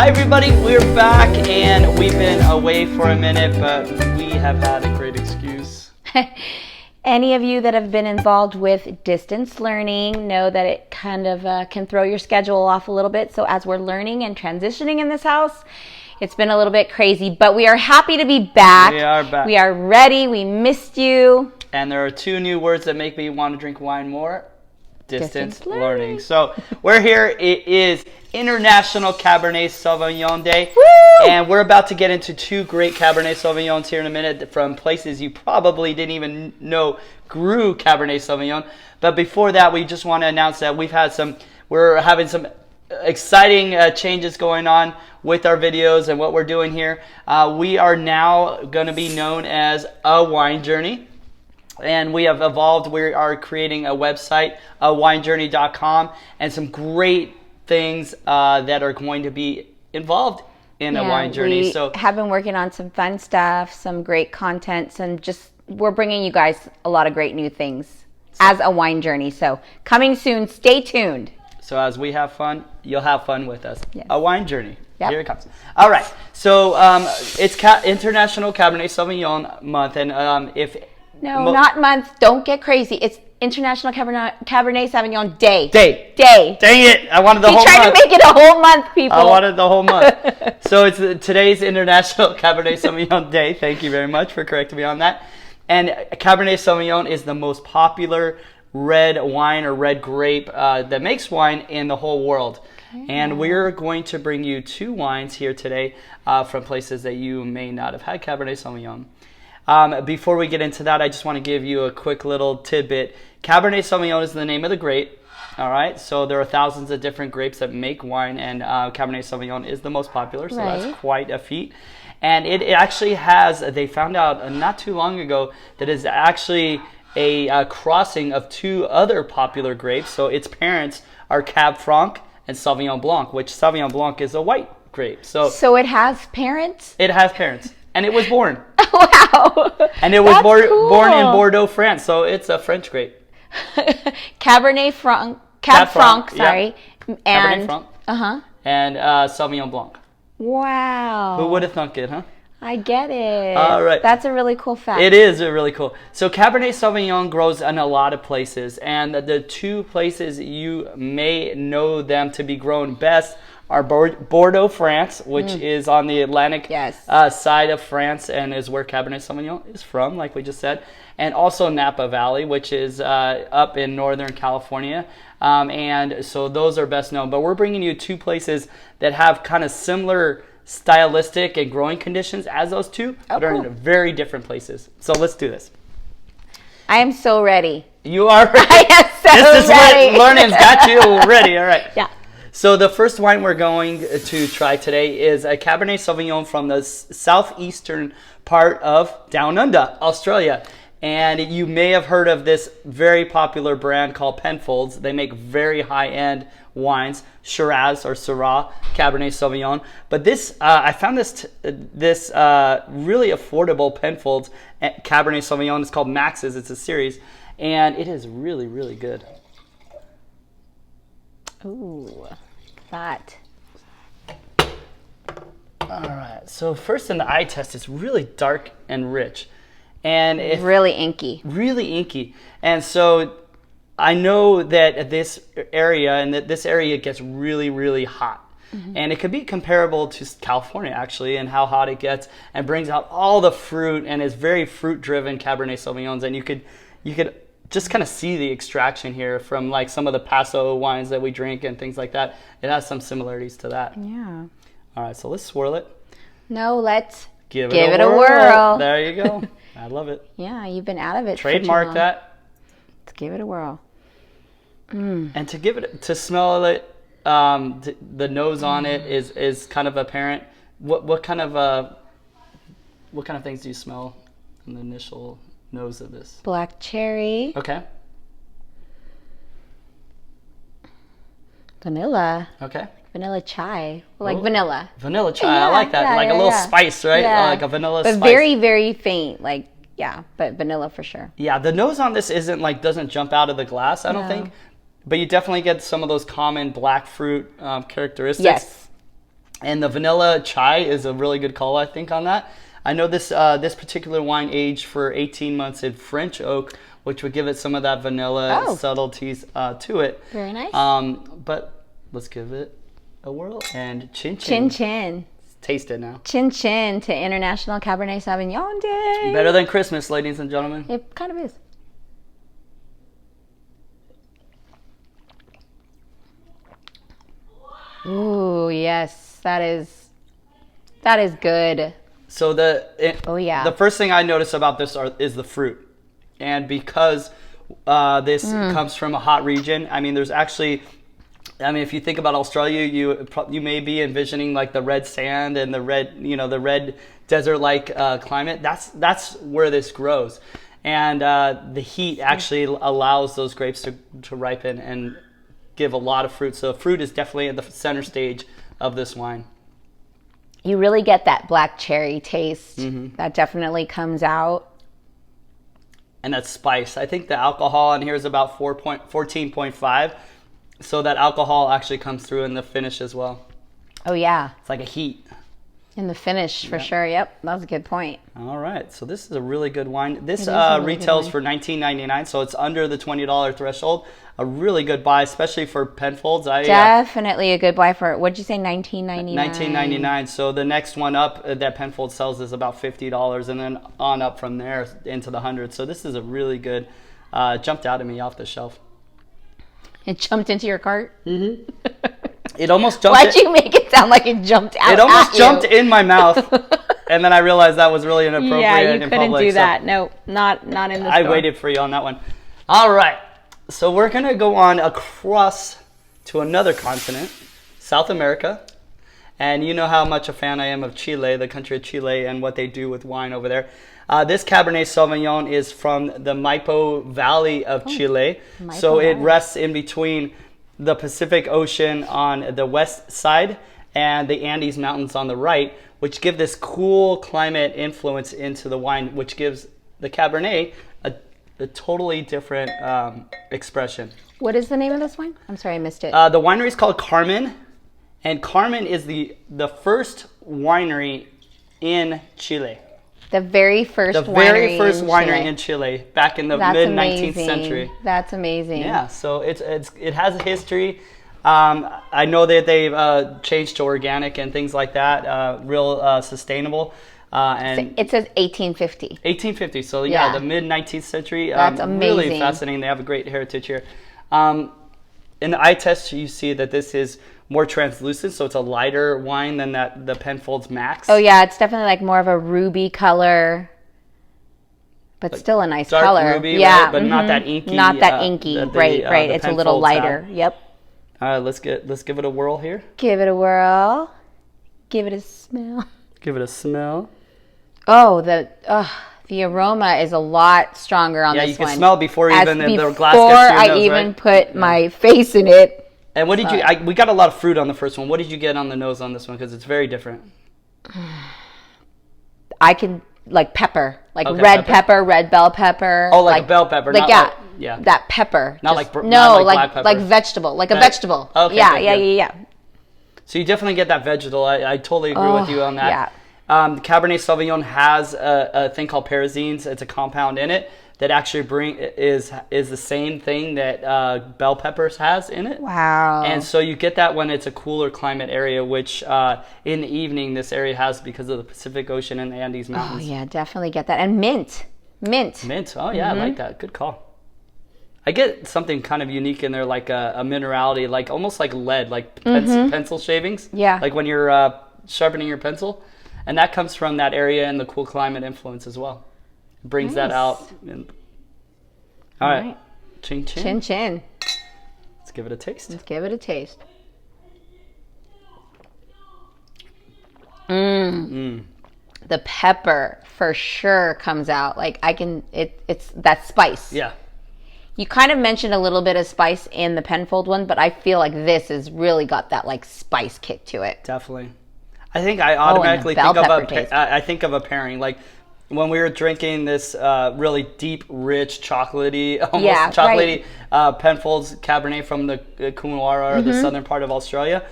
Hi everybody, we're back and we've been away for a minute, but we have had a great excuse. Any of you that have been involved with distance learning know that it kind of can throw your schedule off a little bit. So as we're learning and transitioning in this house, it's been a little bit crazy, but we are happy to be back. We are back. We are ready. We missed you. And there are two new words that make me want to drink wine more. Distance learning. So we're here. It is International Cabernet Sauvignon Day. Woo! And we're about to get into two great Cabernet Sauvignons here in a minute from places you probably didn't even know grew Cabernet Sauvignon. But before that, we just want to announce that we're having some exciting changes going on with our videos and what we're doing here. We are now going to be known as A Wine Journey. And we have evolved. We are creating a website, winejourney.com, and some great things that are going to be involved in a wine journey. We have been working on some fun stuff, some great content, and we're bringing you guys a lot of great new things as a wine journey. So coming soon, stay tuned. So as we have fun, you'll have fun with us. Yes. A wine journey. Yep. Here it comes. All right. So it's International Cabernet Sauvignon month, and not month. Don't get crazy. It's International Cabernet Sauvignon Day. Day. Dang it! I wanted the whole month. We tried to make it a whole month, people. I wanted the whole month. So it's today's International Cabernet Sauvignon Day. Thank you very much for correcting me on that. And Cabernet Sauvignon is the most popular red wine or red grape that makes wine in the whole world. Okay. And we're going to bring you two wines here today from places that you may not have had Cabernet Sauvignon. Before we get into that, I just want to give you a quick little tidbit. Cabernet Sauvignon is the name of the grape. All right, so there are thousands of different grapes that make wine, and Cabernet Sauvignon is the most popular, so that's quite a feat. And it actually they found out not too long ago that it's actually a crossing of two other popular grapes. So its parents are Cab Franc and Sauvignon Blanc, which Sauvignon Blanc is a white grape. So it has parents? It has parents, and it was born. Wow. And it was born in Bordeaux, France, so it's a French grape. Cabernet Franc, Cab Franc, sorry. Yeah. And Cabernet Franc. And Sauvignon Blanc. Wow. Who would have thunk it, huh? I get it. All right. That's a really cool fact. It is really cool. So Cabernet Sauvignon grows in a lot of places, and the two places you may know them to be grown best are Bordeaux, France, which is on the Atlantic side of France and is where Cabernet Sauvignon is from, like we just said. And also Napa Valley, which is up in Northern California. And so those are best known. But we're bringing you two places that have kind of similar stylistic and growing conditions as those two, but are in very different places. So let's do this. I am so ready. You are ready? I am so ready. Learning's got you ready. All right. Yeah. So the first wine we're going to try today is a Cabernet Sauvignon from the southeastern part of Down Under, Australia. And you may have heard of this very popular brand called Penfolds. They make very high-end wines, Shiraz or Syrah Cabernet Sauvignon. But this, I found this really affordable Penfolds Cabernet Sauvignon. It's called Max's. It's a series, and it is really, really good. Ooh, that. All right. So first in the eye test, it's really dark and rich. And it's really inky. Really inky. And so I know that this area gets really, really hot. Mm-hmm. And it could be comparable to California, actually, and how hot it gets, and brings out all the fruit, and is very fruit-driven Cabernet Sauvignons. And you could just kind of see the extraction here from like some of the Paso wines that we drink and things like that. It has some similarities to that. Yeah. All right, so let's swirl it. No, let's give it a whirl. There you go. I love it. Yeah, you've been out of it. Trademark that. Let's give it a whirl. And to smell it, the nose on it is kind of apparent. What kind of things do you smell in the initial nose of this? Black cherry. Okay. Vanilla. Okay. Vanilla chai. Like vanilla. Vanilla chai. Yeah, I like that. Like a little spice, right? Yeah. Like a vanilla spice. But very, very faint. Like, yeah, but vanilla for sure. Yeah, the nose on this doesn't jump out of the glass, I don't think. But you definitely get some of those common black fruit characteristics. Yes. And the vanilla chai is a really good call, I think, on that. I know this particular wine aged for 18 months in French oak, which would give it some of that vanilla subtleties to it. Very nice. But let's give it a whirl and chin Chin chin. Taste it now. Chin chin to International Cabernet Sauvignon Day. Better than Christmas, ladies and gentlemen. It kind of is. Ooh, yes, that is good. So yeah. The first thing I notice about this is the fruit, and because this comes from a hot region. I mean, there's actually, I mean, if you think about Australia, you may be envisioning like the red sand and the red desert-like climate. That's where this grows, and the heat actually allows those grapes to ripen and give a lot of fruit. So fruit is definitely at the center stage of this wine. You really get that black cherry taste. That definitely comes out. And that spice. I think the alcohol in here is about 14.5. So that alcohol actually comes through in the finish as well. Oh, yeah. It's like a heat. In the finish, for sure. Yep, that was a good point. All right. So this is a really good wine. This really retails for $19.99, so it's under the $20 threshold. A really good buy, especially for Penfolds. Definitely a good buy for, what'd you say, $19.99? $19.99. So the next one up that Penfolds sells is about $50, and then on up from there into the hundreds. So this is a really good, jumped out at me off the shelf. It jumped into your cart? Mm-hmm. It almost jumped. Why'd you make it sound like it jumped out? It almost jumped in my mouth, and then I realized that was really inappropriate. Yeah, you in couldn't public, do that. No, not in the store. I waited for you on that one. All right, so we're gonna go on across to another continent, South America, and you know how much a fan I am of Chile, the country of Chile, and what they do with wine over there. This Cabernet Sauvignon is from the Maipo Valley of Chile, so it rests in between the Pacific Ocean on the west side and the Andes Mountains on the right, which give this cool climate influence into the wine, which gives the Cabernet a totally different expression. What is the name of this wine? I'm sorry, I missed it. The winery is called Carmen, and Carmen is the first winery in Chile. The very first winery in Chile back in the mid-19th century. That's amazing. Yeah, so it has a history. I know that they've changed to organic and things like that, real sustainable. And it says 1850. 1850, so yeah, the mid-19th century. That's amazing. Really fascinating. They have a great heritage here. In the eye test, you see that this is more translucent, so it's a lighter wine than the Penfolds Max. Oh yeah, it's definitely like more of a ruby color, but like still a nice dark color. Ruby, yeah, right? But not that inky. Not that inky. Right. It's a little lighter. Have. Yep. All right, let's give it a whirl here. Give it a whirl. Give it a smell. Give it a smell. Oh, the aroma is a lot stronger on this one. Yeah, you can smell before even the glass gets to your Before I nose, even right? put my face in it. And what did you? We got a lot of fruit on the first one. What did you get on the nose on this one? Because it's very different. I can like pepper, like red pepper, red bell pepper. Oh, like a bell pepper. Like not that pepper. Not Just, like black pepper. Like vegetable, like a vegetable. Okay, yeah. So you definitely get that vegetal. I totally agree with you on that. Yeah. Cabernet Sauvignon has a thing called pyrazines. It's a compound in it that actually is the same thing that bell peppers has in it. Wow. And so you get that when it's a cooler climate area, which in the evening this area has because of the Pacific Ocean and the Andes Mountains. Oh yeah, definitely get that. And mint. Oh yeah, I like that. Good call. I get something kind of unique in there, like a minerality, like almost like lead, like pencil shavings. Yeah. Like when you're sharpening your pencil. And that comes from that area and the cool climate influence as well. It brings that out. All right. Chin chin. Chin chin. Let's give it a taste. The pepper for sure comes out. Like it's that spice. Yeah. You kind of mentioned a little bit of spice in the Penfold one, but I feel like this has really got that like spice kick to it. Definitely. I think I automatically think of a pairing. Like when we were drinking this really deep, rich, chocolatey, almost chocolatey Penfolds Cabernet from the Coonawarra or the southern part of Australia,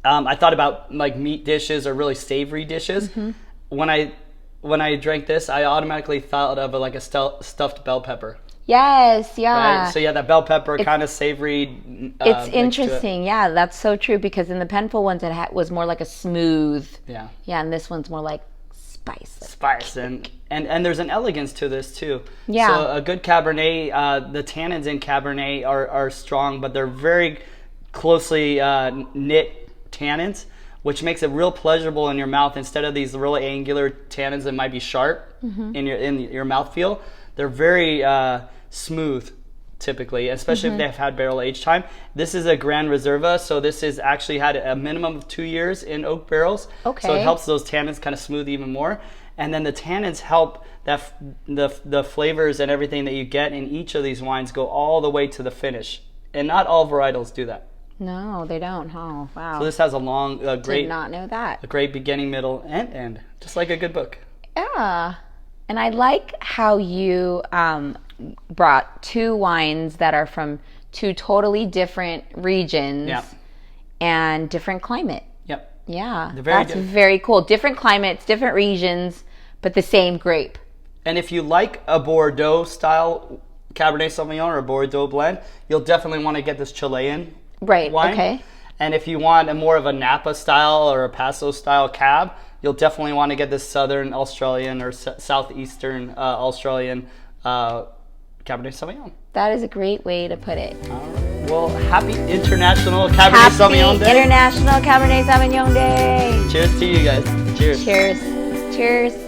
I thought about like meat dishes or really savory dishes. When I drank this, I automatically thought of like a stuffed bell pepper. Yes, yeah. Right? So yeah, that bell pepper kind of savory. It's interesting. Yeah, that's so true, because in the Penfolds ones it was more like a smooth. Yeah. Yeah, and this one's more like spice. And there's an elegance to this too. Yeah. So a good Cabernet, the tannins in Cabernet are strong, but they're very closely knit tannins, which makes it real pleasurable in your mouth instead of these really angular tannins that might be sharp in your mouthfeel. They're very smooth typically, especially if they've had barrel age time. This is a Grand Reserva, so this is actually had a minimum of 2 years in oak barrels. Okay. So it helps those tannins kind of smooth even more. And then the tannins help that the flavors and everything that you get in each of these wines go all the way to the finish. And not all varietals do that. No, they don't. Oh, wow. So this has a great, did not know that. a great beginning, middle, and end, just like a good book. Yeah. And I like how you brought 2 wines that are from 2 totally different regions and different climate. Yep. Yeah, That's very cool. Different climates, different regions, but the same grape. And if you like a Bordeaux style Cabernet Sauvignon or a Bordeaux blend, you'll definitely want to get this Chilean Right, wine. okay. And if you want a more of a Napa style or a Paso style cab, you'll definitely want to get this Southern Australian or Southeastern Australian Cabernet Sauvignon. That is a great way to put it. All right. Well, happy International Cabernet Sauvignon Day. International Cabernet Sauvignon Day. Cheers to you guys. Cheers. Cheers. Cheers.